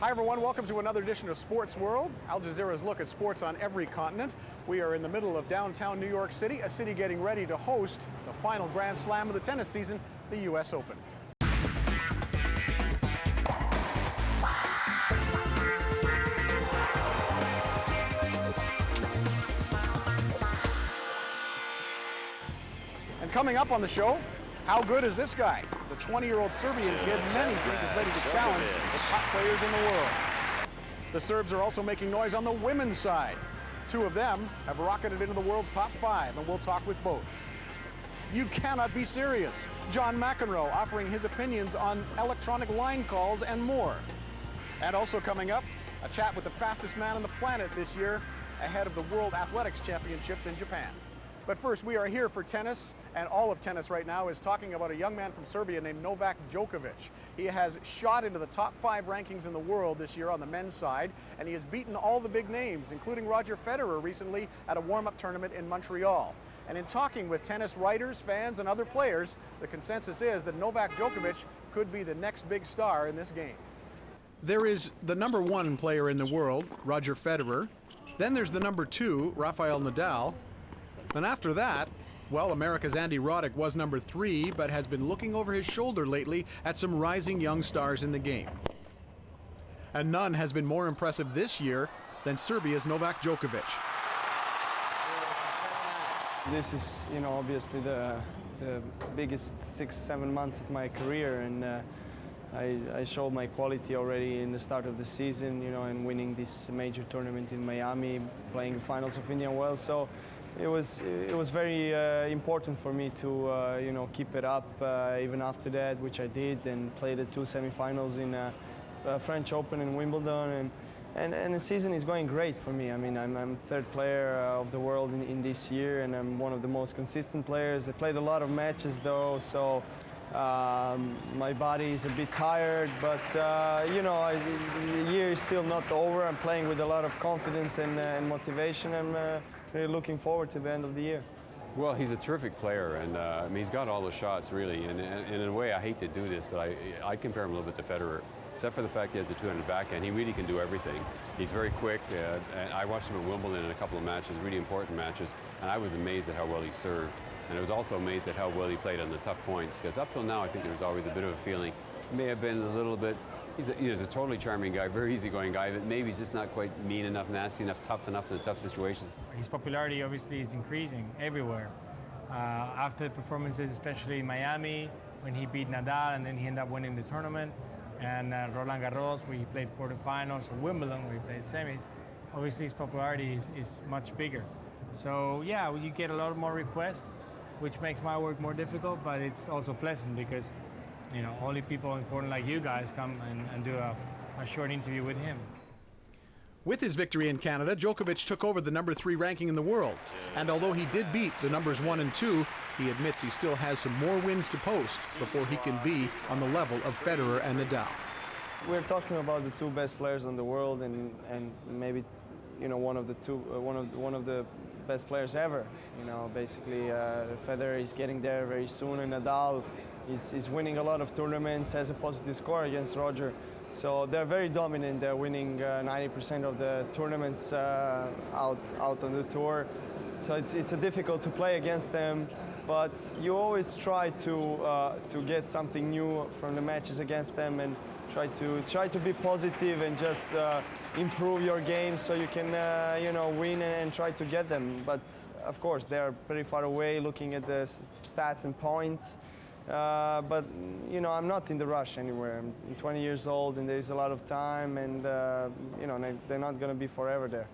Hi everyone, welcome to another edition of Sportsworld, Al Jazeera's look at sports on every continent. We are in the middle of downtown New York City, a city getting ready to host the final Grand Slam of the tennis season, the US Open. And coming up on the show, how good is this guy? The 20-year-old Serbian kid many think is ready to challenge the top players in the world. The Serbs are also making noise on the women's side. Two of them have rocketed into the world's top 5, and we'll talk with both. You cannot be serious. John McEnroe offering his opinions on electronic line calls and more. And also coming up, a chat with the fastest man on the planet this year ahead of the World Athletics Championships in Japan. But first, we are here for tennis, and all of tennis right now is talking about a young man from Serbia named NOVAK Djokovic. He has shot into the top 5 rankings in the world this year on the men's side, and he has beaten all the big names, including Roger Federer recently at a warm-up tournament in Montreal. And in talking with tennis writers, fans, and other players, the consensus is that NOVAK Djokovic could be the next big star in this game. There is the number 1 player in the world, Roger Federer. Then there's the number 2, Rafael Nadal. And after that, well, America's Andy Roddick was number 3, but has been looking over his shoulder lately at some rising young stars in the game. And none has been more impressive this year than Serbia's NOVAK Djokovic. This is, obviously the biggest 6-7 months of my career, and I showed my quality already in the start of the season, and winning this major tournament in Miami, playing the finals of Indian Wells. So it was very important for me to keep it up even after that, which I did, and played the 2 semifinals in French Open and Wimbledon, and the season is going great for me. I mean, I'm 3rd player of the world in this year, and I'm one of the most consistent players. I played a lot of matches though, so my body is a bit tired, but the year is still not over. I'm playing with a lot of confidence and motivation. I'm really looking forward to the end of the year. Well, he's a terrific player, and I mean, he's got all the shots, really. And in a way, I hate to do this, but I compare him a little bit to Federer. Except for the fact he has a 200 backhand, he really can do everything. He's very quick. And I watched him at Wimbledon in a couple of matches, really important matches, and I was amazed at how well he served. And I was also amazed at how well he played on the tough points, because up till now, I think there was always a bit of a feeling, may have been a little bit, he's a totally charming guy, very easygoing guy, but maybe he's just not quite mean enough, nasty enough, tough enough in the tough situations. His popularity obviously is increasing everywhere. After the performances, especially in Miami, when he beat Nadal and then he ended up winning the tournament, and Roland Garros, where he played quarterfinals, or Wimbledon, where he played semis, obviously his popularity is much bigger. So yeah, you get a lot more requests, which makes my work more difficult, but it's also pleasant because only people important like you guys come and do a short interview with him. With his victory in Canada, Djokovic took over the number 3 ranking in the world. And although he did beat the numbers 1 and 2, he admits he still has some more wins to post before he can be on the level of Federer and Nadal. We're talking about the 2 best players in the world, and maybe one of the best players ever. Basically Federer is getting there very soon, and Nadal is winning a lot of tournaments, has a positive score against Roger. So they're very dominant. They're winning 90% of the tournaments out on the tour. So it's difficult to play against them, but you always try to get something new from the matches against them, and try to be positive and just improve your game so you can win and try to get them. But of course they are pretty far away looking at the stats and points. But I'm not in the rush anywhere. I'm 20 years old, and there's a lot of time, and they're not going to be forever there.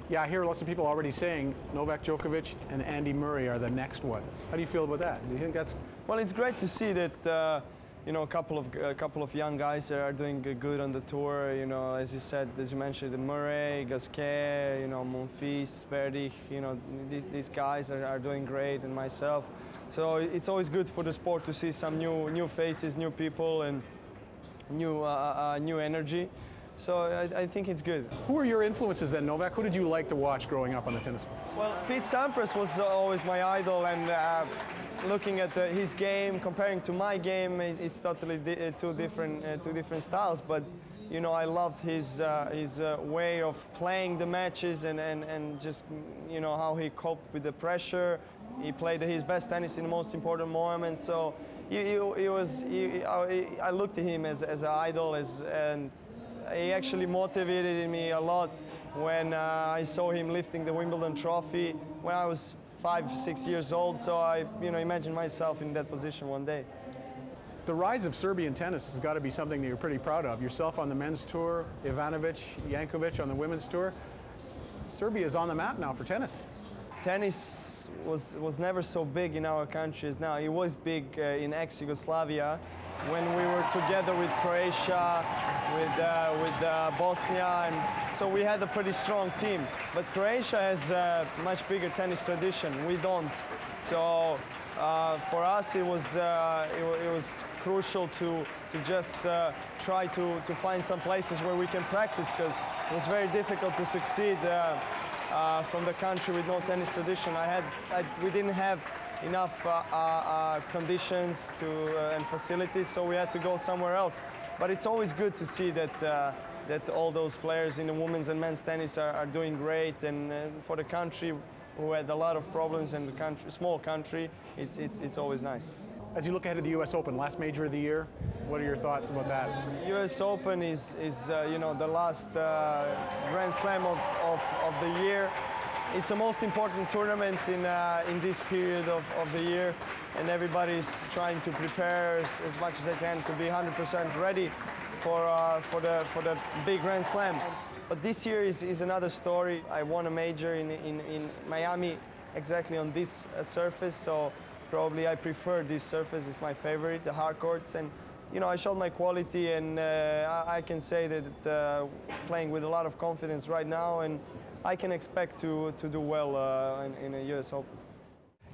Yeah, I hear lots of people already saying NOVAK Djokovic and Andy Murray are the next ones. How do you feel about that? Do you think that's... Well, it's great to see that a couple of young guys are doing good on the tour. As you mentioned, Murray, Gasquet, Monfils, Berdych. These guys are doing great, and myself. So it's always good for the sport to see some new faces, new people, and new energy. So I think it's good. Who are your influences then, Novak? Who did you like to watch growing up on the tennis court? Well, Pete Sampras was always my idol, and looking at his game, comparing to my game, it's totally two different styles. But you know, I loved his way of playing the matches and just, you know, how he coped with the pressure. He played his best tennis in the most important moment. So I looked at him as an idol, and he actually motivated me a lot when I saw him lifting the Wimbledon trophy when I was 5, 6 years old. So I, you know, imagined myself in that position one day. The rise of Serbian tennis has got to be something that you're pretty proud of. Yourself on the men's tour, Ivanovic, Jankovic on the women's tour. Serbia is on the map now for tennis. Tennis was never so big in our country as now. It was big in ex-Yugoslavia when we were together with Croatia, with Bosnia, and so we had a pretty strong team. But Croatia has a much bigger tennis tradition. We don't. So for us, it was crucial to just try to find some places where we can practice, because it was very difficult to succeed from the country with no tennis tradition. We didn't have enough conditions and facilities, so we had to go somewhere else. But it's always good to see that all those players in the women's and men's tennis are doing great, and for the country who had a lot of problems in the country, small country, it's always nice. As you look ahead to the U.S. Open, last major of the year, what are your thoughts about that? U.S. Open is you know, the last Grand Slam of the year. It's the most important tournament in this period of the year, and everybody's trying to prepare as much as they can to be 100% ready for the big Grand Slam. But this year is another story. I won a major in Miami, exactly on this surface, so probably I prefer this surface. It's my favorite, the hard courts, and you know, I showed my quality, and I can say that playing with a lot of confidence right now, and I can expect to do well in a US Open.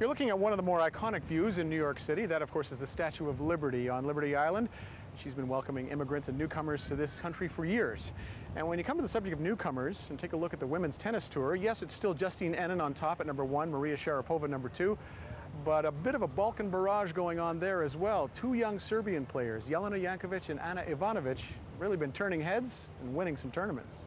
You're looking at one of the more iconic views in New York City. That, of course, is the Statue of Liberty on Liberty Island. She's been welcoming immigrants and newcomers to this country for years. And when you come to the subject of newcomers and take a look at the women's tennis tour, yes, it's still Justine Henin on top at #1, Maria Sharapova #2, but a bit of a Balkan barrage going on there as well. Two young Serbian players, Jelena Jankovic and Ana Ivanovic, really been turning heads and winning some tournaments.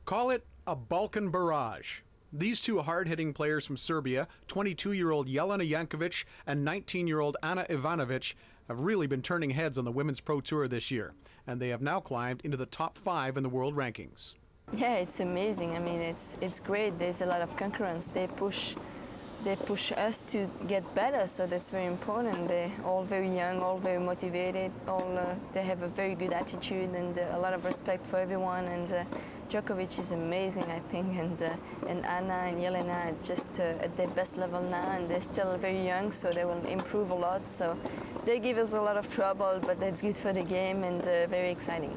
Call it a Balkan barrage. These two hard-hitting players from Serbia, 22-year-old Jelena Jankovic and 19-year-old Ana Ivanovic, have really been turning heads on the Women's Pro Tour this year, and they have now climbed into the top 5 in the world rankings. Yeah, it's amazing. I mean, it's great. There's a lot of concurrence. They push us to get better, so that's very important. They're all very young, all very motivated, they have a very good attitude and a lot of respect for everyone. And Djokovic is amazing, I think, and Anna and Jelena are just at their best level now, and they're still very young, so they will improve a lot. So they give us a lot of trouble, but that's good for the game and very exciting.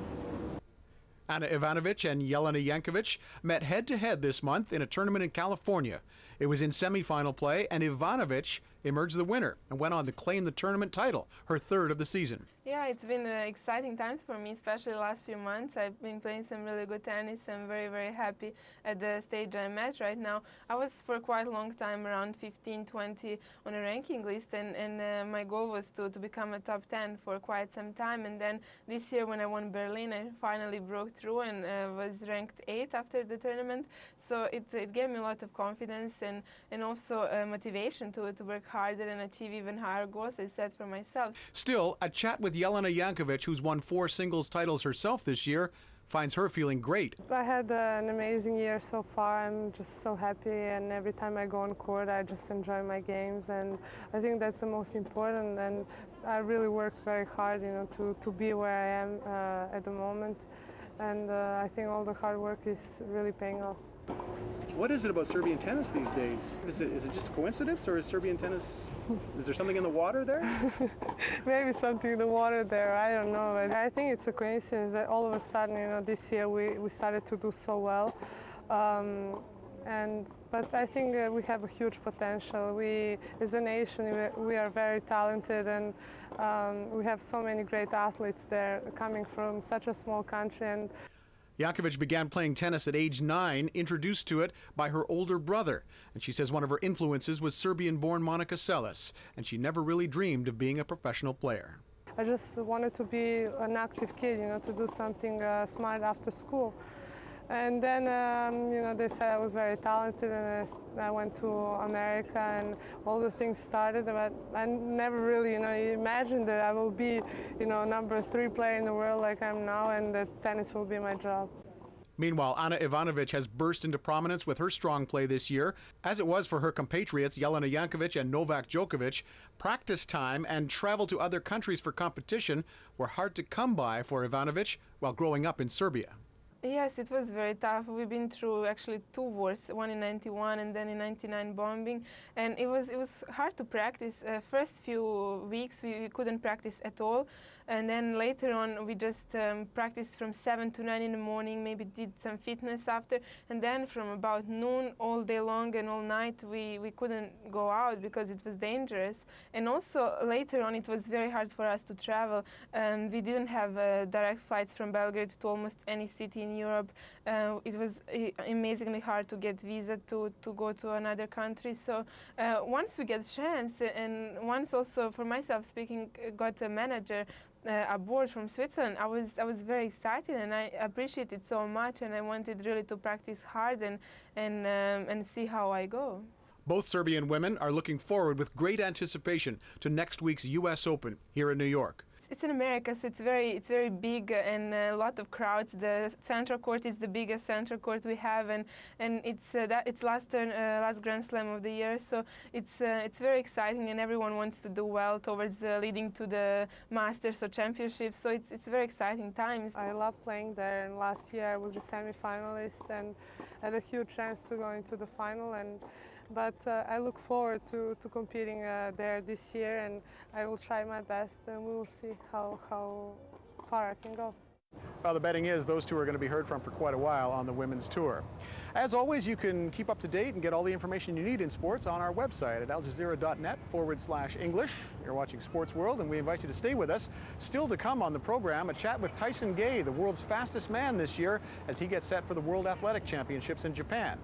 Ana Ivanovic and Jelena Jankovic met head-to-head this month in a tournament in California. It was in semifinal play, and Ivanovic emerged the winner and went on to claim the tournament title, her 3rd of the season. Yeah, it's been exciting times for me, especially the last few months. I've been playing some really good tennis. I'm very, very happy at the stage I'm at right now. I was for quite a long time around 15, 20 on a ranking list, and my goal was to become a top 10 for quite some time. And then this year when I won Berlin, I finally broke through and was ranked 8th after the tournament. So it gave me a lot of confidence and also motivation to work harder and achieve even higher goals I set for myself. Still, a chat with Jelena Jankovic, who's won 4 singles titles herself this year, finds her feeling great. I had an amazing year so far. I'm just so happy, and every time I go on court I just enjoy my games, and I think that's the most important, and I really worked very hard, you know, to be where I am at the moment, and I think all the hard work is really paying off. What is it about Serbian tennis these days? Is it just a coincidence, or is Serbian tennis, is there something in the water there? Maybe something in the water there, I don't know. But I think it's a coincidence that all of a sudden, you know, this year we started to do so well. But I think we have a huge potential. We, as a nation, we are very talented, and we have so many great athletes there coming from such a small country. And Jankovic began playing tennis at age 9, introduced to it by her older brother. And she says one of her influences was Serbian-born Monica Seles, and she never really dreamed of being a professional player. I just wanted to be an active kid, you know, to do something smart after school. And then, you know, they said I was very talented, and I went to America, and all the things started. But I never really, you know, imagined that I will be, you know, #3 player in the world like I'm now, and that tennis will be my job. Meanwhile, Ana Ivanovic has burst into prominence with her strong play this year, as it was for her compatriots Jelena Jankovic and Novak Djokovic. Practice time and travel to other countries for competition were hard to come by for Ivanovic while growing up in Serbia. Yes, it was very tough. We've been through actually 2 wars, one in '91 and then in '99 bombing, and it was hard to practice. First few weeks we couldn't practice at all, and then later on we just practiced from 7 to 9 in the morning, maybe did some fitness after, and then from about noon all day long and all night we couldn't go out because it was dangerous. And also later on it was very hard for us to travel. We didn't have direct flights from Belgrade to almost any city in Europe. It was amazingly hard to get visa to go to another country. So once we get a chance, and once also for myself speaking, got a manager aboard from Switzerland, I was very excited, and I appreciate it so much, and I wanted really to practice hard and see how I go. Both Serbian women are looking forward with great anticipation to next week's U.S. Open here in New York. It's in America, so it's very big and a lot of crowds. The central court is the biggest central court we have, and it's last Grand Slam of the year. So it's very exciting, and everyone wants to do well towards leading to the Masters or Championships. So it's very exciting times. I love playing there, and last year I was a semi-finalist and had a huge chance to go into the final. But I look forward to competing there this year, and I will try my best, and we will see how far I can go. Well, the betting is those two are going to be heard from for quite a while on the women's tour. As always, you can keep up to date and get all the information you need in sports on our website at aljazeera.net/English. You're watching Sports World, and we invite you to stay with us. Still to come on the program, a chat with Tyson Gay, the world's fastest man this year, as he gets set for the World Athletic Championships in Japan.